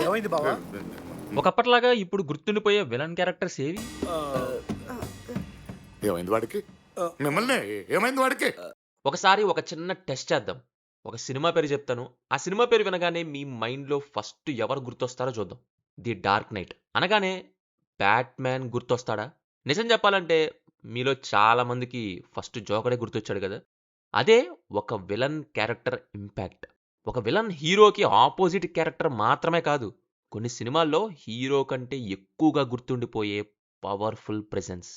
ఏమైంది బావా? ఒకప్పటిలాగా ఇప్పుడు గుర్తుండిపోయే విలన్ క్యారెక్టర్స్ ఏవి? ఏమైంది వాడికి? మిమ్మల్ని ఏమైంది వాడికి? ఒకసారి ఒక చిన్న టెస్ట్ చేద్దాం. ఒక సినిమా పేరు చెప్తాను. ఆ సినిమా పేరు వినగానే మీ మైండ్‌లో ఫస్ట్ ఎవరు గుర్తొస్తారో చూద్దాం. 'ది డార్క్ నైట్' అనగానే 'బ్యాట్‌మ్యాన్' గుర్తొస్తాడా? నిజం చెప్పాలంటే మీలో చాలా మందికి ఫస్ట్ 'జోకరే' గుర్తొచ్చాడు కదా! అదే ఒక విలన్ క్యారెక్టర్ ఇంపాక్ట్. ఒక విలన్ హీరోకి ఆపోజిట్ క్యారెక్టర్ మాత్రమే కాదు. కొన్ని సినిమాల్లో హీరో కంటే ఎక్కువగా గుర్తుండిపోయే పవర్‌ఫుల్ ప్రెజెన్స్.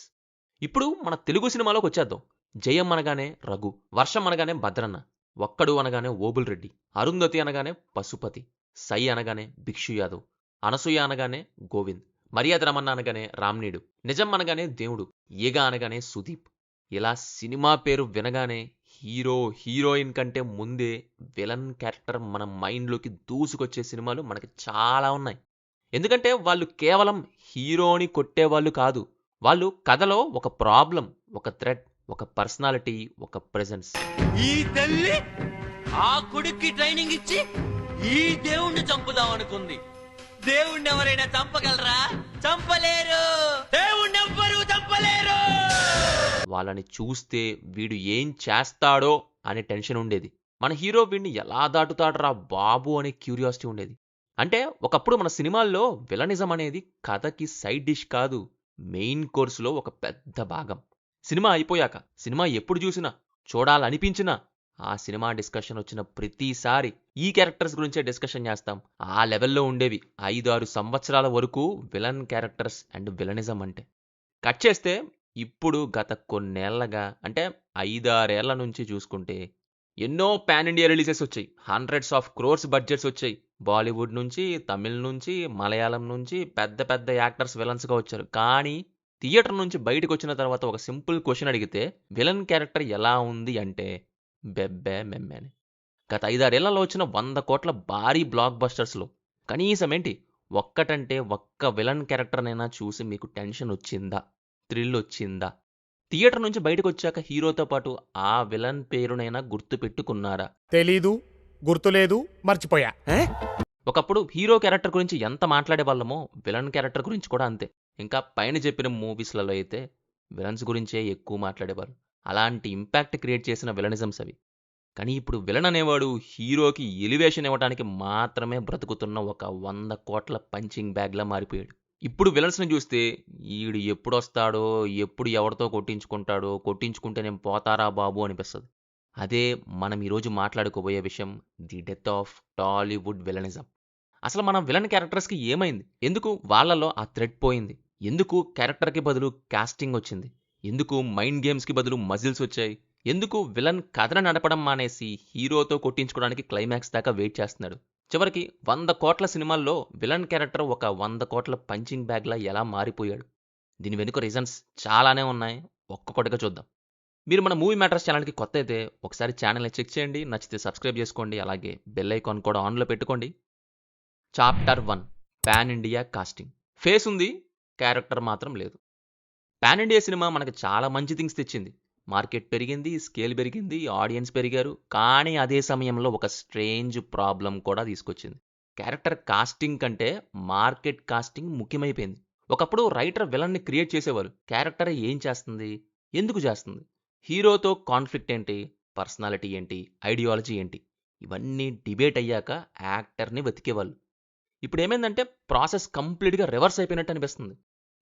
ఇప్పుడు మన తెలుగు సినిమాలోకొచ్చేద్దాం. 'జయం' అనగానే రఘు, 'వర్షం' అనగానే భద్రన్న, 'ఒక్కడు' అనగానే ఓబుల్ రెడ్డి, 'అరుంధతి' అనగానే పశుపతి, 'సై' అనగానే భిక్షు యాదవ్, 'అనసూయ' అనగానే గోవింద్, 'మర్యాద రమణ' అనగానే రామ్‌నీడు, 'నిజం' అనగానే దేవుడు, 'ఈగ' అనగానే సుదీప్. ఇలా సినిమా పేరు వినగానే హీరో, హీరోయిన్ కంటే ముందే విలన్ క్యారెక్టర్ మన మైండ్‌లోకి దూసుకొచ్చే సినిమాలు మనకి చాలా ఉన్నాయి. ఎందుకంటే వాళ్ళు కేవలం హీరోని కొట్టేవాళ్ళు కాదు. వాళ్ళు కథలో ఒక ప్రాబ్లమ్, ఒక థ్రెట్, ఒక పర్సనాలిటీ, ఒక ప్రెజెన్స్. ఈ తల్లి ఆ కొడుక్కి ట్రైనింగ్ ఇచ్చి ఈ దేవుణ్ణి చంపుదాం అనుకుంది. దేవుణ్ణి ఎవరైనా చంపగలరా? చంపలేరు. దేవుణ్ణి ఎవ్వరూ చంపలేరు. వాళ్ళని చూస్తే వీడు ఏం చేస్తాడో అనే టెన్షన్ ఉండేది. మన హీరో వీడిని ఎలా దాటుతాడురా బాబు అనే క్యూరియాసిటీ ఉండేది. అంటే ఒకప్పుడు మన సినిమాల్లో విలనిజం అనేది కథకి సైడ్ డిష్ కాదు, మెయిన్ కోర్సులో ఒక పెద్ద భాగం. సినిమా అయిపోయాక, సినిమా ఎప్పుడు చూసినా, చూడాలనిపించినా ఆ సినిమా డిస్కషన్ వచ్చిన ప్రతిసారి ఈ క్యారెక్టర్స్ గురించే డిస్కషన్ చేస్తాం. ఆ లెవెల్లో ఉండేవి 5-6 సంవత్సరాల వరకు విలన్ క్యారెక్టర్స్ అండ్ విలనిజం అంటే. కట్ చేస్తే ఇప్పుడు గత కొన్నేళ్లగా అంటే 5-6 ఏళ్ల నుంచి చూసుకుంటే ఎన్నో పాన్ ఇండియా రిలీజెస్ వచ్చాయి. హండ్రెడ్స్ ఆఫ్ క్రోర్స్ బడ్జెట్స్ వచ్చాయి. బాలీవుడ్ నుంచి, తమిళ్ నుంచి, మలయాళం నుంచి పెద్ద పెద్ద యాక్టర్స్ విలన్స్‌గా వచ్చారు. కానీ థియేటర్ నుంచి బయటకొచ్చిన తర్వాత ఒక సింపుల్ క్వెషన్ అడిగితే విలన్ క్యారెక్టర్ ఎలా ఉంది అంటే బెబ్బే మెమ్మెనే. గత 5-6 ఏళ్లలో వచ్చిన 100 కోట్ల భారీ బ్లాక్ బస్టర్స్‌లో కనీసం ఏంటి ఒక్కటంటే ఒక్క విలన్ క్యారెక్టర్‌నైనా చూసి మీకు టెన్షన్ వచ్చిందా? థ్రిల్ వచ్చిందా? థియేటర్ నుంచి బయటకొచ్చాక హీరోతో పాటు ఆ విలన్ పేరునైనా గుర్తుపెట్టుకున్నారా? తెలీదు, గుర్తులేదు, మర్చిపోయా. ఒకప్పుడు హీరో క్యారెక్టర్ గురించి ఎంత మాట్లాడేవాళ్ళమో విలన్ క్యారెక్టర్ గురించి కూడా అంతే. ఇంకా పైన చెప్పిన మూవీస్‌లలో అయితే విలన్స్ గురించే ఎక్కువ మాట్లాడేవారు. అలాంటి ఇంపాక్ట్ క్రియేట్ చేసిన విలనిజమ్స్ అవి. కానీ ఇప్పుడు విలన్ అనేవాడు హీరోకి ఎలివేషన్ ఇవ్వడానికి మాత్రమే బ్రతుకుతున్న ఒక 100 కోట్ల పంచింగ్ బ్యాగ్‌లా మారిపోయాడు. ఇప్పుడు విలన్స్‌ని చూస్తే ఈడు ఎప్పుడొస్తాడో, ఎప్పుడు ఎవరితో కొట్టించుకుంటాడో, కొట్టించుకుంటే నేను పోతారా బాబు అనిపిస్తది. అదే మనం ఈరోజు మాట్లాడుకోబోయే విషయం, the death of Tollywood villainism. అసలు మన విలన్ క్యారెక్టర్స్‌కి ఏమైంది? ఎందుకు వాళ్ళలో ఆ థ్రెడ్ పోయింది? ఎందుకు క్యారెక్టర్‌కి బదులు కాస్టింగ్ వచ్చింది? ఎందుకు మైండ్ గేమ్స్‌కి బదులు మజిల్స్ వచ్చాయి? ఎందుకు విలన్ కథను నడపడం మానేసి హీరోతో కొట్టించుకోవడానికి క్లైమాక్స్ దాకా వెయిట్ చేస్తున్నాడు? చివరికి 100 కోట్ల సినిమాల్లో విలన్ క్యారెక్టర్ ఒక 100 కోట్ల పంచింగ్ బ్యాగ్‌లా ఎలా మారిపోయాడు? దీని వెనుక రీజన్స్ చాలానే ఉన్నాయి. ఒక్కొక్కటిగా చూద్దాం. మీరు మన మూవీ మ్యాటర్స్ ఛానల్‌కి కొత్తయితే ఒకసారి ఛానల్‌ని చెక్ చేయండి. నచ్చితే సబ్స్క్రైబ్ చేసుకోండి. అలాగే బెల్ ఐకాన్ కూడా ఆన్‌లో పెట్టుకోండి. Chapter 1 pan India casting. Face ఉంది, క్యారెక్టర్ మాత్రం లేదు. పాన్ ఇండియా సినిమా మనకి చాలా మంచి థింగ్స్ తెచ్చింది. మార్కెట్ పెరిగింది, స్కేల్ పెరిగింది, ఆడియన్స్ పెరిగారు. కానీ అదే సమయంలో ఒక స్ట్రేంజ్ ప్రాబ్లం కూడా తీసుకొచ్చింది. క్యారెక్టర్ కాస్టింగ్ కంటే మార్కెట్ కాస్టింగ్ ముఖ్యమైపోయింది. ఒకప్పుడు రైటర్ విలన్ని క్రియేట్ చేసేవారు. క్యారెక్టర్ ఏం చేస్తుంది? ఎందుకు చేస్తుంది? హీరోతో కాన్ఫ్లిక్ట్ ఏంటి? పర్సనాలిటీ ఏంటి? ఐడియాలజీ ఏంటి? ఇవన్నీ డిబేట్ అయ్యాక యాక్టర్ని వెతికేవాళ్ళు. ఇప్పుడు ఏమైందంటే ప్రాసెస్ కంప్లీట్‌గా రివర్స్ అయిపోయినట్టు అనిపిస్తుంది.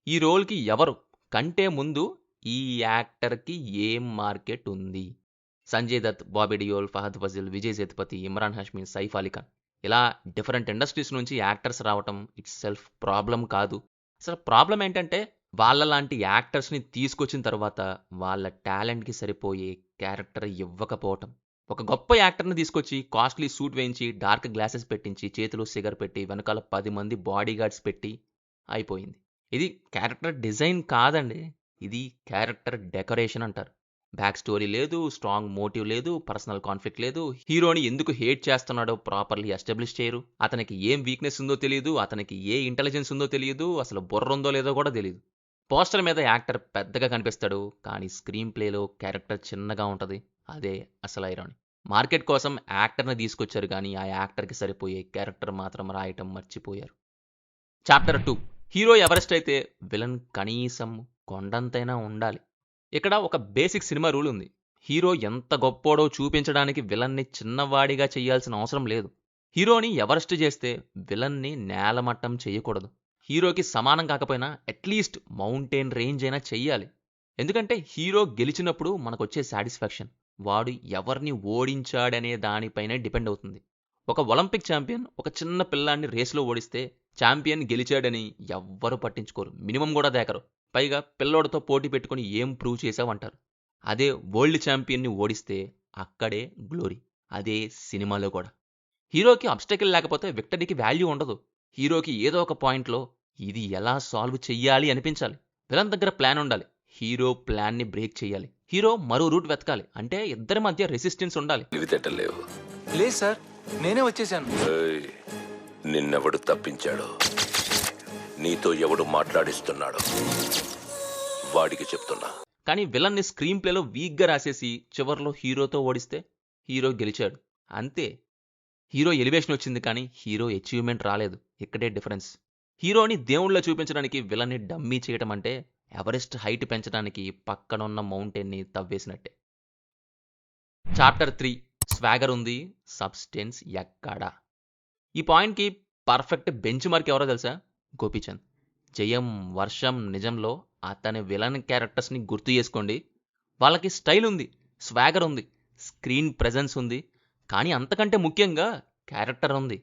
ఈ రోల్‌కి ఎవరు కంటే ముందు ఈ యాక్టర్‌కి ఏం మార్కెట్ ఉంది? సంజయ్ దత్, బాబీ డియోల్, ఫహద్ ఫజిల్, విజయ్ సేతుపతి, ఇమ్రాన్ హాష్మి, సైఫ్ అలీ ఖాన్ ఇలా డిఫరెంట్ ఇండస్ట్రీస్ నుంచి యాక్టర్స్ రావటం ఇట్స్ సెల్ఫ్ ప్రాబ్లం కాదు. అసలు ప్రాబ్లం ఏంటంటే వాళ్ళలాంటి యాక్టర్స్‌ని తీసుకొచ్చిన తర్వాత వాళ్ళ టాలెంట్‌కి సరిపోయే క్యారెక్టర్ ఇవ్వకపోవటం. ఒక గొప్ప యాక్టర్‌ని తీసుకొచ్చి కాస్ట్‌లీ సూట్ వేయించి, డార్క్ గ్లాసెస్ పెట్టించి, చేతిలో సిగార్ పెట్టి, వెనకాల 10 మంది బాడీగార్డ్స్ పెట్టి అయిపోయింది. ఇది క్యారెక్టర్ డిజైన్ కాదండి. ఇది క్యారెక్టర్ డెకరేషన్ అంటారు. బ్యాక్ స్టోరీ లేదు, స్ట్రాంగ్ మోటివ్ లేదు, పర్సనల్ కాన్ఫ్లిక్ట్ లేదు. హీరోని ఎందుకు హేట్ చేస్తున్నాడో ప్రాపర్‌లీ ఎస్టాబ్లిష్ చేయరు. అతనికి ఏం వీక్‌నెస్ ఉందో తెలీదు. అతనికి ఏ ఇంటెలిజెన్స్ ఉందో తెలీదు. అసలు బుర్ర ఉందో లేదో కూడా తెలీదు. పోస్టర్ మీద యాక్టర్ పెద్దగా కనిపిస్తాడు. కానీ స్క్రీన్ ప్లేలో క్యారెక్టర్ చిన్నగా ఉంటది. అదే అసలు ఐరానీ. మార్కెట్ కోసం యాక్టర్ని తీసుకొచ్చారు కానీ ఆ యాక్టర్కి సరిపోయే క్యారెక్టర్ మాత్రం రాయటం మర్చిపోయారు. చాప్టర్ 2. హీరో ఎవరెస్ట్ అయితే విలన్ కనీసం కొండంతైనా ఉండాలి. ఇక్కడ ఒక బేసిక్ సినిమా రూల్ ఉంది. హీరో ఎంత గొప్పోడో చూపించడానికి విలన్ని చిన్నవాడిగా చేయాల్సిన అవసరం లేదు. హీరోని ఎవరెస్ట్ చేస్తే విలన్ని నేలమట్టం చేయకూడదు. హీరోకి సమానం కాకపోయినా అట్లీస్ట్ మౌంటైన్ రేంజ్ అయినా చెయ్యాలి. ఎందుకంటే హీరో గెలిచినప్పుడు మనకొచ్చే సాటిస్ఫాక్షన్ వాడు ఎవరిని ఓడించాడనే దానిపైనే డిపెండ్ అవుతుంది. ఒక ఒలింపిక్ ఛాంపియన్ ఒక చిన్న పిల్లాన్ని రేసులో ఓడిస్తే ఛాంపియన్ గెలిచాడని ఎవ్వరు పట్టించుకోరు, మినిమం కూడా దేకరు. పైగా పిల్లోడితో పోటీ పెట్టుకుని ఏం ప్రూవ్ చేసావంటారు. అదే వరల్డ్ ఛాంపియన్ని ఓడిస్తే అక్కడే గ్లోరీ. అదే సినిమాలో కూడా హీరోకి అబ్స్టకిల్ లేకపోతే విక్టరీకి వాల్యూ ఉండదు. హీరోకి ఏదో ఒక పాయింట్లో ఇది ఎలా సాల్వ్ చెయ్యాలి అనిపించాలి. విలన్ దగ్గర ప్లాన్ ఉండాలి. హీరో ప్లాన్ని బ్రేక్ చేయాలి. హీరో మరో రూట్ వెతకాలి. అంటే ఇద్దరి మధ్య రెసిస్టెన్స్ ఉండాలి. తెలివితేటలేవు. లేదు సార్, నేనే వచ్చేసాను. ఏయ్, నిన్నెవడు తప్పించాడో, నీతో ఎవడు మాట్లాడిస్తున్నాడో వాడికి చెప్తున్నా. కానీ విలన్ని స్క్రీన్ ప్లేలో వీక్గా రాసేసి చివర్లో హీరోతో ఓడిస్తే హీరో గెలిచాడు. అంతే. హీరో ఎలివేషన్ వచ్చింది కానీ హీరో అచీవ్మెంట్ రాలేదు. ఇక్కడే డిఫరెన్స్. హీరోని దేవుళ్ళ చూపించడానికి విలన్ని డమ్మీ చేయటం అంటే ఎవరెస్ట్ హైట్ పెంచడానికి పక్కనున్న మౌంటైన్ని తవ్వేసినట్టే. చాప్టర్ 3. స్వాగర్ ఉంది, సబ్స్టెన్స్ ఎక్కడా? ఈ పాయింట్కి పర్ఫెక్ట్ బెంచ్ మార్క్ ఎవరో తెలుసా? గోపీచంద్. జయం, వర్షం, నిజంలో అతని విలన్ క్యారెక్టర్స్ని గుర్తు చేసుకోండి. వాళ్ళకి స్టైల్ ఉంది, స్వాగర్ ఉంది, స్క్రీన్ ప్రెజెన్స్ ఉంది. కానీ అంతకంటే ముఖ్యంగా క్యారెక్టర్ ఉంది.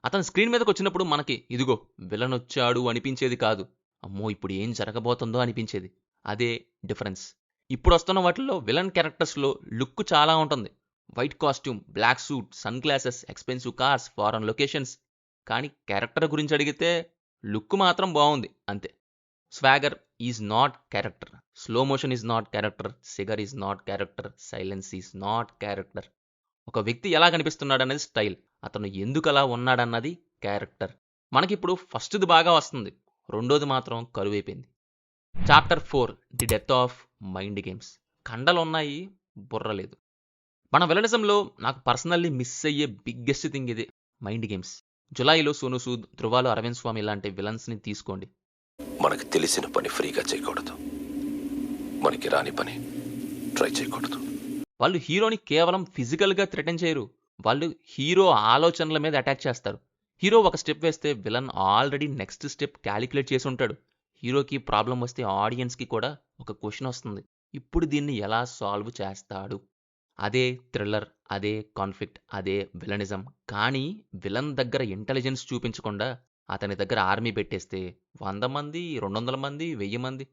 అతను స్క్రీన్ మీదకి వచ్చినప్పుడు మనకి ఇదిగో విలన్ వచ్చాడు అనిపించేది కాదు, అమ్మో ఇప్పుడు ఏం జరగబోతుందో అనిపించేది. అదే డిఫరెన్స్. ఇప్పుడు వస్తున్న వాటిల్లో విలన్ క్యారెక్టర్స్లో లుక్ చాలా ఉంటుంది. White costume, black suit, sunglasses, expensive cars, foreign locations. కానీ క్యారెక్టర్ గురించి అడిగితే లుక్ మాత్రం బాగుంది అంతే. Swagger is not character. Slow motion is not character. Cigar is not character. Silence is not character. ఒక వ్యక్తి ఎలా కనిపిస్తున్నాడనేది స్టైల్, అతను ఎందుకు అలా ఉన్నాడన్నది క్యారెక్టర్. మనకిప్పుడు ఫస్ట్ది బాగా వస్తుంది, రెండోది మాత్రం కరువైపోయింది. Chapter 4. The death of mind games. కండలున్నాయి, బుర్ర లేదు. మన విలనిజంలో నాకు పర్సనల్లీ మిస్ అయ్యే బిగ్గెస్ట్ థింగ్ ఇదే, మైండ్ గేమ్స్. జులైలో సోను సూద్, ధృవాలో అరవింద్ స్వామి ఇలాంటి విలన్స్ని తీసుకోండి. మనకి తెలిసిన పని ఫ్రీగా చేయకూడదు, మనకి రాని పని ట్రై చేయకూడదు. వాళ్ళు హీరోని కేవలం ఫిజికల్గా థ్రెటన్ చేయరు, వాళ్ళు హీరో ఆలోచనల మీద అటాక్ చేస్తారు. హీరో ఒక స్టెప్ వేస్తే villain already next step calculate చేసి ఉంటాడు. హీరోకి ప్రాబ్లం వస్తే ఆడియన్స్కి కూడా ఒక క్వశ్చన్ వస్తుంది, ఇప్పుడు దీన్ని ఎలా సాల్వ్ చేస్తాడు? అదే థ్రిల్లర్, అదే కాన్ఫ్లిక్ట్, అదే విలనిజం. కానీ విలన్ దగ్గర ఇంటెలిజెన్స్ చూపించకుండా అతని దగ్గర ఆర్మీ పెట్టేస్తే 100 మంది, 200 మంది, 1000 మంది.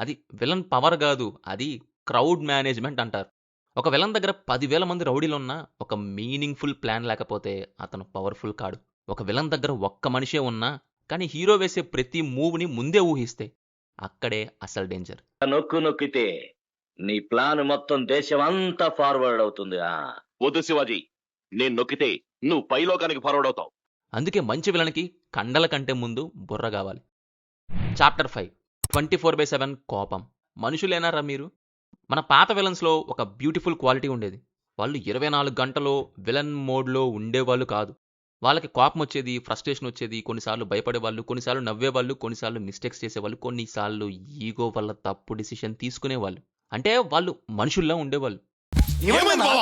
అది విలన్ పవర్ కాదు, అది క్రౌడ్ మేనేజ్మెంట్ అంటారు. ఒక విలన్ దగ్గర 10,000 మంది రౌడీలు ఉన్నా ఒక మీనింగ్ఫుల్ ప్లాన్ లేకపోతే అతను పవర్ఫుల్ కాడు. ఒక విలన్ దగ్గర ఒక్క మనిషే ఉన్నా కానీ హీరో వేసే ప్రతి మూవ్ని ముందే ఊహిస్తే అక్కడే అసలు డేంజర్. నొక్కు నొక్కితే నీ ప్లాన్ మొత్తం దేశం అంతా ఫార్వర్డ్ అవుతుంది. వద్దు శివాజీ, నేను నొక్కితే నువ్వు పైలోకానికి ఫార్వర్డ్ అవుతావు. అందుకే మంచి విలన్కి కండల కంటే ముందు బుర్ర కావాలి. చాప్టర్ 5. 24/7 కోపం. మనుషులేనారా మీరు? మన పాత విలన్స్లో ఒక బ్యూటిఫుల్ క్వాలిటీ ఉండేది. వాళ్ళు 24 గంటలో విలన్ మోడ్లో ఉండేవాళ్ళు కాదు. వాళ్ళకి కోపం వచ్చేది, ఫ్రస్ట్రేషన్ వచ్చేది, కొన్నిసార్లు భయపడేవాళ్ళు, కొన్నిసార్లు నవ్వేవాళ్ళు, కొన్నిసార్లు మిస్టేక్స్ చేసేవాళ్ళు, కొన్నిసార్లు ఈగో వల్ల తప్పు డిసిషన్ తీసుకునేవాళ్ళు. అంటే వాళ్ళు మనుషుల్లా ఉండేవాళ్ళు.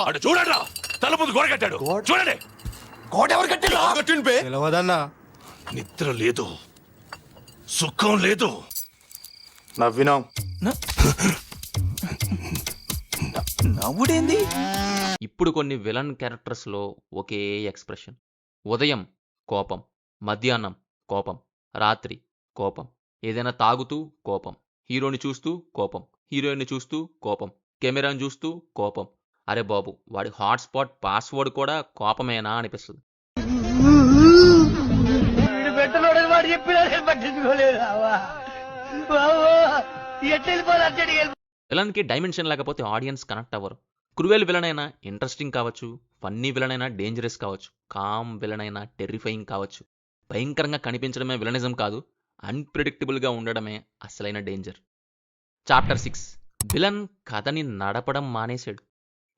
అటు చూడరా, తలుపు గోడ కట్టాడు చూడండి. కోట ఎవరు కట్టారు? తెలవదన్నా. నిద్ర లేదు, సుఖం లేదు. నవ్వినాం. నవ్వుడేంది? ఇప్పుడు కొన్ని విలన్ క్యారెక్టర్స్లో ఒకే ఎక్స్ప్రెషన్. ఉదయం కోపం, మధ్యాహ్నం కోపం, రాత్రి కోపం, ఏదైనా తాగుతూ కోపం, హీరోని చూస్తూ కోపం, హీరోయిన్ని చూస్తూ కోపం, కెమెరాని చూస్తూ కోపం. అరే బాబు, వాడి హాట్స్పాట్ పాస్వర్డ్ కూడా కోపమేనా అనిపిస్తుంది. విలన్కి డైమెన్షన్ లేకపోతే ఆడియన్స్ కనెక్ట్ అవ్వరు. క్రూయల్ విలన్ అయినా ఇంట్రెస్టింగ్ కావచ్చు, ఫన్నీ విలన్ అయినా డేంజరస్ కావచ్చు, కామ్ విలన్ అయినా టెర్రిఫైయింగ్ కావచ్చు. భయంకరంగా కనిపించడమే విలనిజం కాదు, అన్ప్రెడిక్టబుల్గా ఉండడమే అసలైన డేంజర్. చాప్టర్ 6. విలన్ కథని నడపడం మానేశాడు.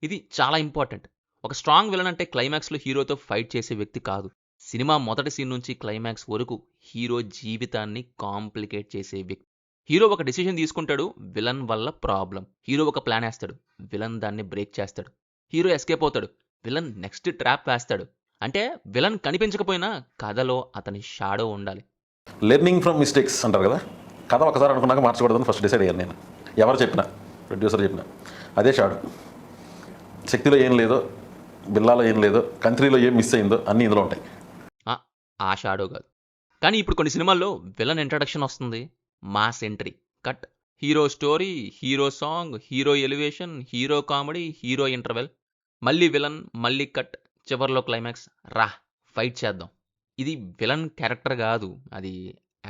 ఇది చాలా ఇంపార్టెంట్. ఒక స్ట్రాంగ్ విలన్ అంటే క్లైమాక్స్లో హీరోతో ఫైట్ చేసే వ్యక్తి కాదు. సినిమా మొదటి సీన్ నుంచి క్లైమాక్స్ వరకు హీరో జీవితాన్ని కాంప్లికేట్ చేసే వ్యక్తి. హీరో ఒక డెసిషన్ తీసుకుంటాడు, విలన్ వల్ల ప్రాబ్లం. హీరో ఒక ప్లాన్ వేస్తాడు, విలన్ దాన్ని బ్రేక్ చేస్తాడు. హీరో ఎస్కేప్ అవుతాడు, విలన్ నెక్స్ట్ ట్రాప్ వేస్తాడు. అంటే విలన్ కనిపించకపోయినా కథలో అతని షాడో ఉండాలి. లెర్నింగ్ ఫ్రమ్ మిస్టేక్స్ అంటారు కదా, కథ ఒకసారి అనుకున్నాక మార్చకూడదని ఫస్ట్ డిసైడ్ అయ్యాను నేను. ఎవరు చెప్పినా, ప్రొడ్యూసర్ చెప్పినా అదే షాడు. శక్తిలో ఏం లేదో, బిల్లాలో ఏం లేదో, కంట్రీలో ఏం మిస్ అయిందో అన్నీ ఇందులో ఉంటాయి. ఆ షాడో కాదు. కానీ ఇప్పుడు కొన్ని సినిమాల్లో విలన్ ఇంట్రడక్షన్ వస్తుంది, mass entry, cut, hero story, hero song, hero elevation, hero comedy, hero interval, మళ్ళీ విలన్, మళ్ళీ కట్, చివర్లో క్లైమాక్స్, రా ఫైట్ చేద్దాం. ఇది విలన్ క్యారెక్టర్ కాదు, అది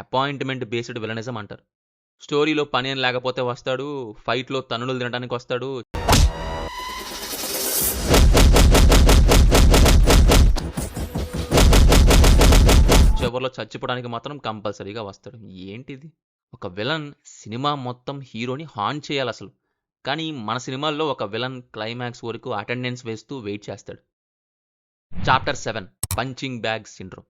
అపాయింట్మెంట్ బేస్డ్ విలనిజం అంటారు. స్టోరీలో పని ఏం లేకపోతే వస్తాడు, ఫైట్లో తన్నులు తినడానికి వస్తాడు, చివర్లో చచ్చిపోవడానికి మాత్రం కంపల్సరీగా వస్తాడు. ఏంటిది? ఒక విలన్ సినిమా మొత్తం హీరోని హాన్ చేయాలి అసలు. కానీ మన సినిమాల్లో ఒక విలన్ క్లైమాక్స్ వరకు అటెండెన్స్ వేస్తూ వెయిట్ చేస్తాడు. Chapter 7 punching bag syndrome.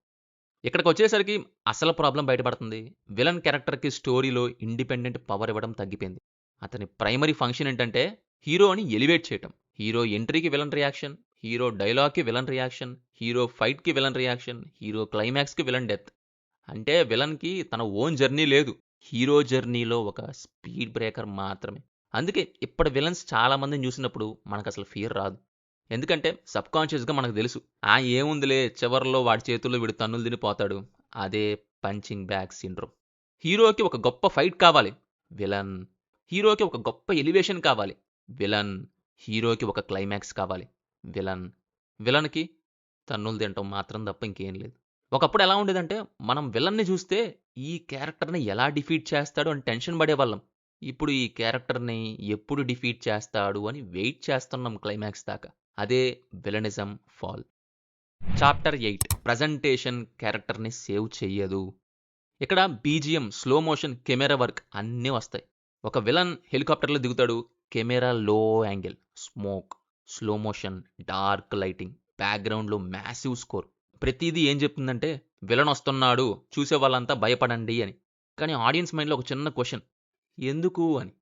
ఇక్కడికి వచ్చేసరికి అసలు ప్రాబ్లం బయటపడుతుంది. విలన్ క్యారెక్టర్కి స్టోరీలో ఇండిపెండెంట్ పవర్ ఇవ్వడం తగ్గిపోయింది. అతని ప్రైమరీ ఫంక్షన్ ఏంటంటే హీరోని ఎలివేట్ చేయటం. హీరో ఎంట్రీకి విలన్ రియాక్షన్, హీరో డైలాగ్కి విలన్ రియాక్షన్, హీరో ఫైట్కి విలన్ రియాక్షన్, హీరో క్లైమాక్స్కి విలన్ డెత్. అంటే విలన్కి తన ఓన్ జర్నీ లేదు, హీరో జర్నీలో ఒక స్పీడ్ బ్రేకర్ మాత్రమే. అందుకే ఇప్పటి విలన్స్ చాలా మందిని చూసినప్పుడు మనకు అసలు ఫియర్ రాదు. ఎందుకంటే సబ్కాన్షియస్గా మనకు తెలుసు, ఏముందిలే చివర్లో వాడి చేతుల్లో వీడు తన్నులు తినిపోతాడు. అదే పంచింగ్ బ్యాగ్ సిండ్రోమ్. హీరోకి ఒక గొప్ప ఫైట్ కావాలి, విలన్. హీరోకి ఒక గొప్ప ఎలివేషన్ కావాలి, విలన్. హీరోకి ఒక క్లైమాక్స్ కావాలి, విలన్. విలన్కి తన్నులు తినటం మాత్రం తప్ప ఇంకేం లేదు. ఒకప్పుడు ఎలా ఉండేదంటే మనం విలన్ని చూస్తే ఈ క్యారెక్టర్ని ఎలా డిఫీట్ చేస్తాడు అని టెన్షన్ పడేవాళ్ళం. ఇప్పుడు ఈ క్యారెక్టర్ని ఎప్పుడు డిఫీట్ చేస్తాడు అని వెయిట్ చేస్తున్నాం క్లైమాక్స్ దాకా. అదే విలనిజం ఫాల్. చాప్టర్ 8 ప్రజెంటేషన్ క్యారెక్టర్ని సేవ్ చెయ్యదు. ఇక్కడ BGM, slow motion, camera work అన్నీ వస్తాయి. ఒక విలన్ హెలికాప్టర్లో దిగుతాడు, camera low angle, smoke, slow motion, dark lighting, బ్యాక్గ్రౌండ్లో మ్యాసివ్ స్కోర్. ప్రతిదీ ఏం చెప్తుందంటే విలన్ వస్తున్నాడు, చూసే వాళ్ళంతా భయపడండి అని. కానీ ఆడియన్స్ మైండ్లో ఒక చిన్న క్వశ్చన్, ఎందుకు అని.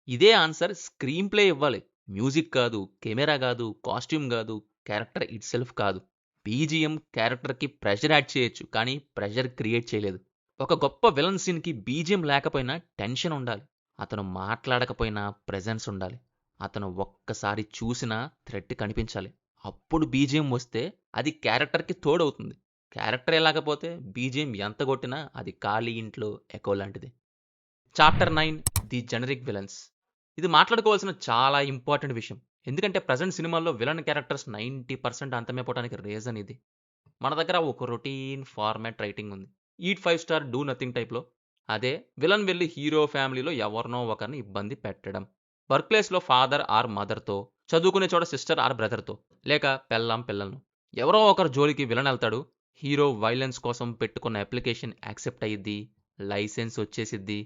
ఇదే ఆన్సర్ స్క్రీన్ ప్లే ఇవ్వాలి. మ్యూజిక్ కాదు, కెమెరా కాదు, కాస్ట్యూమ్ కాదు, క్యారెక్టర్ ఇట్ సెల్ఫ్ కాదు. బీజిఎం క్యారెక్టర్కి ప్రెషర్ యాడ్ చేయొచ్చు, కానీ ప్రెషర్ క్రియేట్ చేయలేదు. ఒక గొప్ప విలన్ సీన్కి బీజిఎం లేకపోయినా టెన్షన్ ఉండాలి. అతను మాట్లాడకపోయినా ప్రెజెన్స్ ఉండాలి. అతను ఒక్కసారి చూసినా థ్రెట్ కనిపించాలి. అప్పుడు బీజిఎం వస్తే అది క్యారెక్టర్కి తోడవుతుంది. క్యారెక్టర్ లేకపోతే బీజిఎం ఎంత కొట్టినా అది ఖాళీ ఇంట్లో ఎకో లాంటిది. Chapter 9 the generic villains. ఇది మాట్లాడుకోవాల్సిన చాలా ఇంపార్టెంట్ విషయం. ఎందుకంటే ప్రజెంట్ సినిమాల్లో విలన్ క్యారెక్టర్స్ 90% అంతమైపోవడానికి రీజన్ ఇది. మన దగ్గర ఒక రొటీన్ ఫార్మాట్ రైటింగ్ ఉంది, ఈట్ 5 స్టార్ డూ నథింగ్ టైప్లో. అదే విలన్ వెళ్ళి హీరో ఫ్యామిలీలో ఎవరినో ఒకరిని ఇబ్బంది పెట్టడం. వర్క్ ప్లేస్లో ఫాదర్ ఆర్ మదర్తో, చదువుకునే చోట సిస్టర్ ఆర్ బ్రదర్తో, లేక పిల్లలను ఎవరో ఒకరు జోలికి విలన్ వెళ్తాడు. హీరో వైలెన్స్ కోసం పెట్టుకున్న అప్లికేషన్ యాక్సెప్ట్ అయ్యిద్ది, లైసెన్స్ వచ్చేసిద్ది.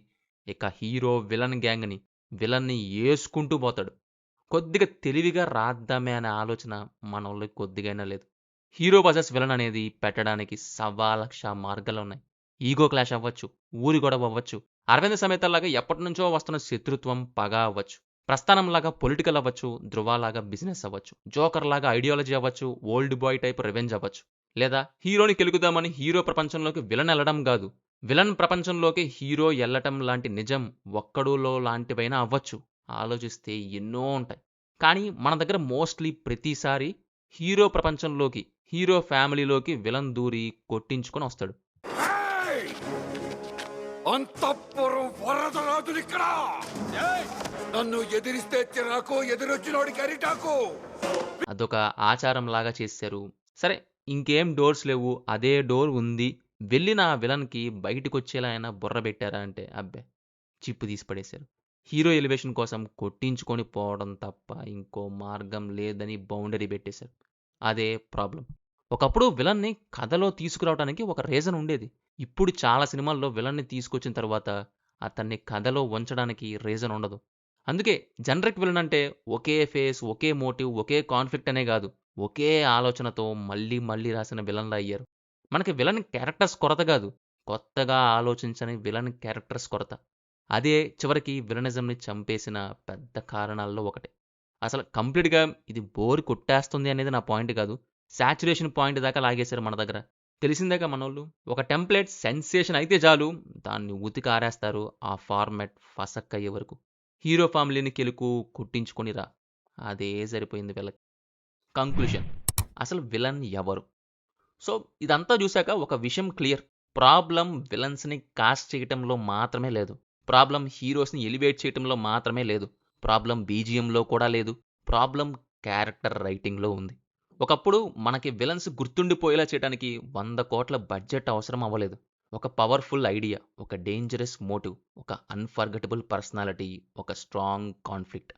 ఇక హీరో విలన్ గ్యాంగ్ని, విలన్ని వేసుకుంటూ పోతాడు. కొద్దిగా తెలివిగా రాద్దామే అనే ఆలోచన మన వాళ్ళకి కొద్దిగైనా లేదు. హీరో వర్సెస్ విలన్ అనేది పెట్టడానికి 1,00,000 మార్గాలు ఉన్నాయి. ఈగో క్లాష్ అవ్వచ్చు, ఊరి గొడవ అవ్వచ్చు, అరవింద సమేతలాగా ఎప్పటి నుంచో వస్తున్న శత్రుత్వం, పగ అవ్వచ్చు, ప్రస్థానంలాగా పొలిటికల్ అవ్వచ్చు, ధృవాలాగా బిజినెస్ అవ్వచ్చు, జోకర్ లాగా ఐడియాలజీ అవ్వచ్చు, ఓల్డ్ బాయ్ టైప్ రివెంజ్ అవ్వచ్చు. లేదా హీరోని కెలుకుదామని హీరో ప్రపంచంలోకి విలన్ వెళ్ళడం కాదు, విలన్ ప్రపంచంలోకి హీరో వెళ్ళటం లాంటి నిజం ఒక్కడులో లాంటివైనా అవ్వచ్చు. ఆలోచిస్తే ఎన్నో ఉంటాయి. కానీ మన దగ్గర మోస్ట్లీ ప్రతిసారి హీరో ప్రపంచంలోకి, హీరో ఫ్యామిలీలోకి విలన్ దూరి కొట్టించుకొని వస్తాడు. అంతఃపురం వరదరాజులు ఇక్కడ. నన్ను ఎదిరిస్తే చిరాకు, ఎదురొచ్చినోడికి అరిటాకు. అదొక ఆచారం లాగా చేశారు. సరే, ఇంకేం డోర్స్ లేవు, అదే డోర్ ఉంది, వెళ్ళిన ఆ విలన్కి బయటకు వచ్చేలా అయినా బుర్ర పెట్టారా అంటే అబ్బే, చిప్పు తీసి పడేశారు. హీరో ఎలివేషన్ కోసం కొట్టించుకొని పోవడం తప్ప ఇంకో మార్గం లేదని బౌండరీ పెట్టేశారు. అదే ప్రాబ్లం. ఒకప్పుడు విలన్ని కథలో తీసుకురావడానికి ఒక రీజన్ ఉండేది. ఇప్పుడు చాలా సినిమాల్లో విలన్ని తీసుకొచ్చిన తర్వాత అతన్ని కథలో ఉంచడానికి రీజన్ ఉండదు. అందుకే జనరిక్ విలన్ అంటే ఒకే ఫేస్, ఒకే మోటివ్, ఒకే కాన్ఫ్లిక్ట్ అనే కాదు, ఒకే ఆలోచనతో మళ్ళీ మళ్ళీ రాసిన విలన్లా అయ్యారు. మనకి విలన్ క్యారెక్టర్స్ కొరత కాదు, కొత్తగా ఆలోచించని విలన్ క్యారెక్టర్స్ కొరత. అదే చివరికి విలనిజంని చంపేసిన పెద్ద కారణాల్లో ఒకటి. అసలు కంప్లీట్గా ఇది బోర్ కొట్టేస్తుంది అనేది నా పాయింట్ కాదు, సాచురేషన్ పాయింట్ దాకా లాగేశారు మన దగ్గర. తెలిసిందేగా మనోళ్ళు, ఒక టెంప్లెట్ సెన్సేషన్ అయితే చాలు దాన్ని ఉతికి ఆరేస్తారు ఆ ఫార్మాట్ ఫసక్ అయ్యే వరకు. హీరో ఫ్యామిలీని కెలుకు కుట్టించుకొని రా, అదే సరిపోయింది వీళ్ళకి. కంక్లూషన్, అసలు విలన్ ఎవరు? సో ఇదంతా చూశాక ఒక విషయం క్లియర్. ప్రాబ్లం విలన్స్ని కాస్ట్ చేయటంలో మాత్రమే లేదు, ప్రాబ్లం హీరోస్ని ఎలివేట్ చేయటంలో మాత్రమే లేదు, ప్రాబ్లం బీజిఎంలో కూడా లేదు, ప్రాబ్లం క్యారెక్టర్ రైటింగ్లో ఉంది. ఒకప్పుడు మనకి విలన్స్ గుర్తుండిపోయేలా చేయడానికి 100 కోట్ల బడ్జెట్ అవసరం అవ్వలేదు. ఒక పవర్ఫుల్ ఐడియా, ఒక డేంజరస్ మోటివ్, ఒక అన్ఫర్గటబుల్ పర్సనాలిటీ, ఒక స్ట్రాంగ్ కాన్ఫ్లిక్ట్,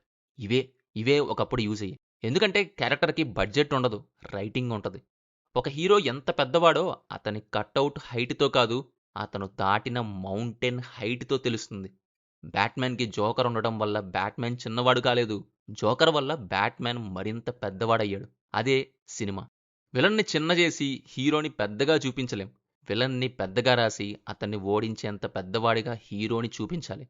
ఇవే ఒకప్పుడు యూజ్ అయ్యాయి. ఎందుకంటే క్యారెక్టర్కి బడ్జెట్ ఉండదు, రైటింగ్ ఉంటుంది. ఒక హీరో ఎంత పెద్దవాడో అతని కట్అవుట్ హైట్తో కాదు, అతను దాటిన మౌంటైన్ హైట్తో తెలుస్తుంది. బ్యాట్మ్యాన్కి జోకర్ ఉండడం వల్ల బ్యాట్మ్యాన్ చిన్నవాడు కాలేదు, జోకర్ వల్ల బ్యాట్మ్యాన్ మరింత పెద్దవాడయ్యాడు. అదే సినిమా. విలన్ని చిన్న చేసి హీరోని పెద్దగా చూపించలేం, విలన్ని పెద్దగా రాసి అతన్ని ఓడించేంత పెద్దవాడిగా హీరోని చూపించాలి.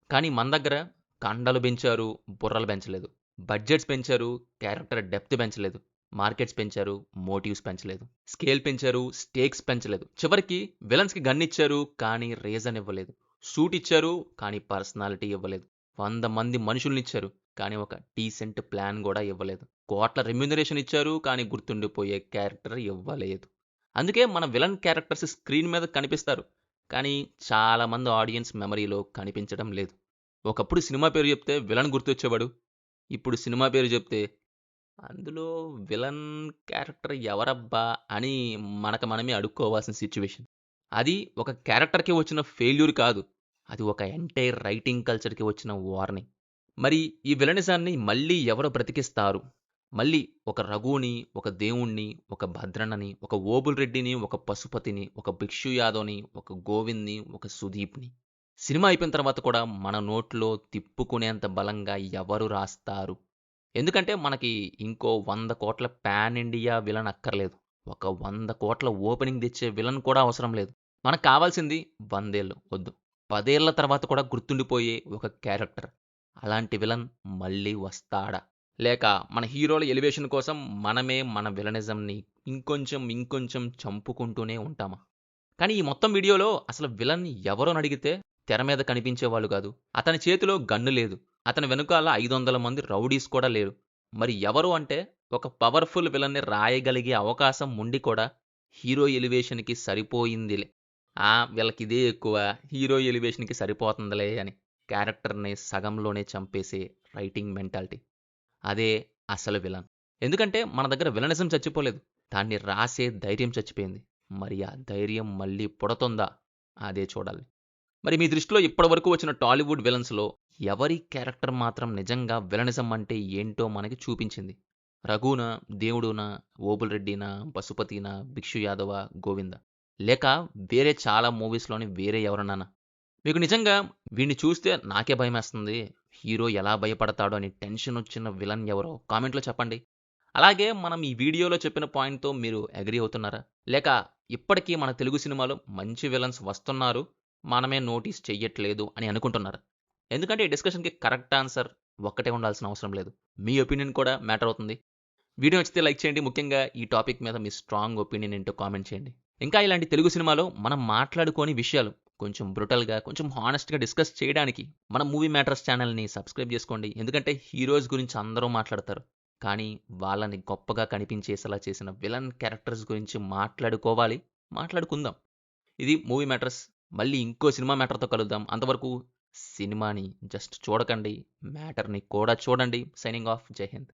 కానీ మన దగ్గర కండలు పెంచారు, బుర్రలు పెంచలేదు, బడ్జెట్స్ పెంచారు, క్యారెక్టర్ డెప్త్ పెంచలేదు, మార్కెట్స్ పెంచారు, మోటివ్స్ పెంచలేదు, స్కేల్ పెంచారు, స్టేక్స్ పెంచలేదు, చివరికి విలన్స్కి గన్ ఇచ్చారు కానీ రీజన్ ఇవ్వలేదు, సూట్ ఇచ్చారు కానీ పర్సనాలిటీ ఇవ్వలేదు, 100 మంది మనుషుల్ని ఇచ్చారు కానీ ఒక డీసెంట్ ప్లాన్ కూడా ఇవ్వలేదు, కోట్ల రెమ్యూనరేషన్ ఇచ్చారు కానీ గుర్తుండిపోయే క్యారెక్టర్ ఇవ్వలేదు. అందుకే మన విలన్ క్యారెక్టర్స్ స్క్రీన్ మీద కనిపిస్తారు కానీ చాలామంది ఆడియన్స్ మెమరీలో కనిపించడం లేదు. ఒకప్పుడు సినిమా పేరు చెప్తే విలన్ గుర్తొచ్చేవాడు, ఇప్పుడు సినిమా పేరు చెప్తే అందులో విలన్ క్యారెక్టర్ ఎవరబ్బా అని మనమే అడుక్కోవాల్సిన సిచ్యువేషన్. అది ఒక క్యారెక్టర్కి వచ్చిన ఫెయిల్యూర్ కాదు, అది ఒక ఎంటైర్ రైటింగ్ కల్చర్కి వచ్చిన వార్నింగ్. మరి ఈ విలనిజాన్ని మళ్ళీ ఎవరు బ్రతికిస్తారు? మళ్ళీ ఒక రఘుని, ఒక దేవుణ్ణి, ఒక భద్రన్నని, ఒక ఓబుల్ రెడ్డిని, ఒక పశుపతిని, ఒక భిక్షు యాదవ్ని, ఒక గోవింద్ని, ఒక సుదీప్ని సినిమా అయిపోయిన తర్వాత కూడా మన నోట్లో తిప్పుకునేంత బలంగా ఎవరు రాస్తారు? ఎందుకంటే మనకి ఇంకో 100 కోట్ల పాన్ ఇండియా విలన్ అక్కర్లేదు, ఒక 100 కోట్ల ఓపెనింగ్ తెచ్చే విలన్ కూడా అవసరం లేదు. మనకు కావాల్సింది 100 ఏళ్ళు వద్దు, 10 ఏళ్ల తర్వాత కూడా గుర్తుండిపోయే ఒక క్యారెక్టర్. అలాంటి విలన్ మళ్ళీ వస్తాడా? లేక మన హీరోల ఎలివేషన్ కోసం మనమే మన విలనిజంని ఇంకొంచెం చంపుకుంటూనే ఉంటామా? కానీ ఈ మొత్తం వీడియోలో అసలు విలన్ ఎవరో అడిగితే తెర మీద కనిపించేవాళ్ళు కాదు, అతని చేతిలో గన్ను లేదు, అతని వెనుకాల 500 మంది రౌడీస్ కూడా లేరు. మరి ఎవరు అంటే ఒక పవర్ఫుల్ విలన్ని రాయగలిగే అవకాశం ఉండి కూడా హీరో ఎలివేషన్కి సరిపోయిందిలే, వీళ్ళకి ఇదే ఎక్కువ, హీరో ఎలివేషన్కి సరిపోతుందిలే అని క్యారెక్టర్ని సగంలోనే చంపేసే రైటింగ్ మెంటాలిటీ. అదే అసలు విలన్. ఎందుకంటే మన దగ్గర విలనిజం చచ్చిపోలేదు, దాన్ని రాసే ధైర్యం చచ్చిపోయింది. మరి ఆ ధైర్యం మళ్ళీ పుడుతుందా? అదే చూడాలి. మరి మీ దృష్టిలో ఇప్పటివరకు వచ్చిన టాలీవుడ్ విలన్స్లో ఎవరి క్యారెక్టర్ మాత్రం నిజంగా విలనిజం అంటే ఏంటో మనకి చూపించింది? రఘునా, దేవుడునా, ఓబుల్ రెడ్డినా, పశుపతినా, భిక్షు యాదవ, గోవింద, లేక వేరే చాలా మూవీస్లోని వేరే ఎవరన్నా? మీకు నిజంగా వీడిని చూస్తే నాకే భయమేస్తుంది, హీరో ఎలా భయపడతాడో అని టెన్షన్ వచ్చిన విలన్ ఎవరో కామెంట్లో చెప్పండి. అలాగే మనం ఈ వీడియోలో చెప్పిన పాయింట్తో మీరు అగ్రీ అవుతున్నారా? లేక ఇప్పటికీ మన తెలుగు సినిమాలో మంచి విలన్స్ వస్తున్నారు, మనమే నోటీస్ చెయ్యట్లేదు అని అనుకుంటున్నారు? ఎందుకంటే ఈ డిస్కషన్కి కరెక్ట్ ఆన్సర్ ఒక్కటే ఉండాల్సిన అవసరం లేదు, మీ ఒపీనియన్ కూడా మ్యాటర్ అవుతుంది. వీడియో నచ్చితే లైక్ చేయండి, ముఖ్యంగా ఈ టాపిక్ మీద మీ స్ట్రాంగ్ ఒపీనియన్ ఏంటో కామెంట్ చేయండి. ఇంకా ఇలాంటి తెలుగు సినిమాలో మనం మాట్లాడుకోని విషయాలు కొంచెం బ్రూటల్గా, కొంచెం హానెస్ట్గా డిస్కస్ చేయడానికి మన మూవీ మ్యాటర్స్ ఛానల్ని సబ్స్క్రైబ్ చేసుకోండి. ఎందుకంటే హీరోస్ గురించి అందరూ మాట్లాడతారు, కానీ వాళ్ళని గొప్పగా కనిపించేసేలా చేసిన విలన్ క్యారెక్టర్స్ గురించి మాట్లాడుకుందాం. ఇది మూవీ మ్యాటర్స్. మళ్ళీ ఇంకో సినిమా మ్యాటర్తో కలుద్దాం. అంతవరకు సినిమాని జస్ట్ చూడకండి, మ్యాటర్ని కూడా చూడండి. సైనింగ్ ఆఫ్, జై హింద్.